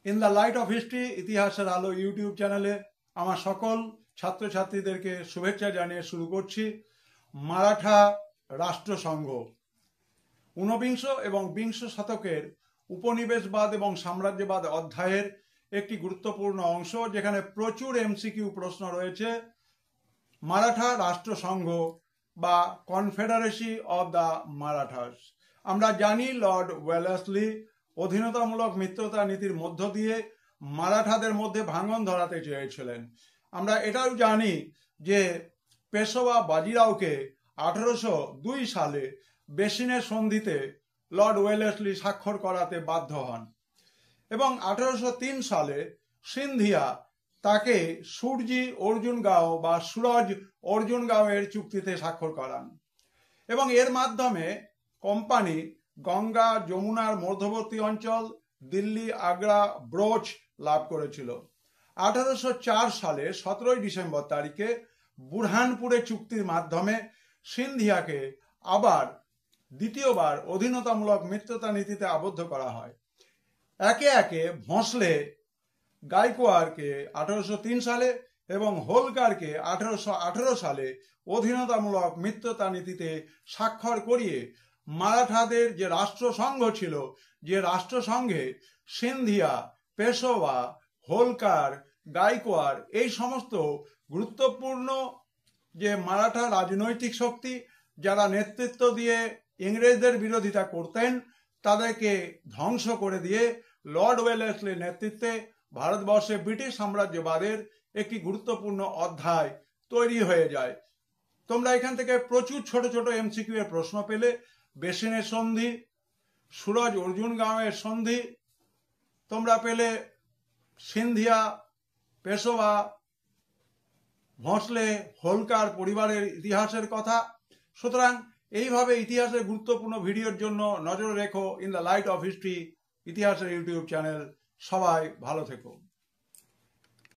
In the light off history ইতিহাসের আলো YouTube চ্যানেলে আমার সকল ছাত্রছাত্রীদেরকে শুভেচ্ছা জানিয়ে শুরু করছি। মারাঠা রাষ্ট্রসংঘ ঊনবিংশ এবং বিংশ শতকের উপনিবেশবাদ এবং সাম্রাজ্যবাদ অধ্যায়ের একটি গুরুত্বপূর্ণ অংশ, যেখানে প্রচুর এমসিকিউ প্রশ্ন রয়েছে। মারাঠা রাষ্ট্রসংঘ বা কনফেডারেসি অব দ্য মারাঠাস। আমরা জানি লর্ড ওয়েলেসলি অধীনতামূলক মিত্রতা নীতির মধ্য দিয়ে মারাঠাদের মধ্যে ভাঙন ধরাতে চেয়েছিলেন। আমরা এটাও জানি যে পেশোয়া বাজিরাওকে 1802 সালে বেসিনের সন্ধিতে লর্ড ওয়েলেসলি স্বাক্ষর করাতে বাধ্য হন এবং 1803 সালে সিন্ধিয়া তাকে সুরজি অর্জুনগাঁও বা সুরজ অর্জুনগাঁওয়ের চুক্তিতে স্বাক্ষর করান এবং এর মাধ্যমে কোম্পানি গঙ্গা যমুনার মধ্যবর্তী অঞ্চল দিল্লি, আগ্রা, ব্রোচ লাভ করেছিল। 1804 সালে 17 ডিসেম্বর তারিখে বুরহানপুরে চুক্তির মাধ্যমে সিন্ধিয়াকে আবার দ্বিতীয়বার অধীনতামূলক মিত্রতা নীতিতে আবদ্ধ করা হয়। একে একে ভোঁসলে গাইকোয়াড়কে 1803 সালে এবং হোলকারকে 1818 সালে অধীনতামূলক মিত্রতা নীতিতে স্বাক্ষর করিয়ে মারাঠাদের যে রাষ্ট্রসংঘ ছিল, যে রাষ্ট্রসংঘে সিন্ধিয়া, পেশোয়া, হোলকার, গাইকোয়াড় এই সমস্ত গুরুত্বপূর্ণ যে মারাঠা রাজনৈতিক শক্তি যারা নেতৃত্ব দিয়ে ইংরেজদের বিরোধিতা করতেন, তাদেরকে ধ্বংস করে দিয়ে লর্ড ওয়েলেসলির নেতৃত্বে ভারতবর্ষে ব্রিটিশ সাম্রাজ্যবাদের একটি গুরুত্বপূর্ণ অধ্যায় তৈরি হয়ে যায়। তোমরা এখান থেকে প্রচুর ছোট ছোট এমসিকিউ এর প্রশ্ন পেলে। বেসিনের সন্ধি, সুরজ অর্জুনগাঁওয়ের সন্ধি, তোমরা পেলে সিন্ধিয়া, পেশোয়া, ভোঁসলে, হোলকার পরিবারের ইতিহাসের কথা। সুতরাং এইভাবে ইতিহাসের গুরুত্বপূর্ণ ভিডিওর জন্য নজর রেখো in the light off history ইতিহাসের ইউটিউব চ্যানেল। সবাই ভালো থেকো।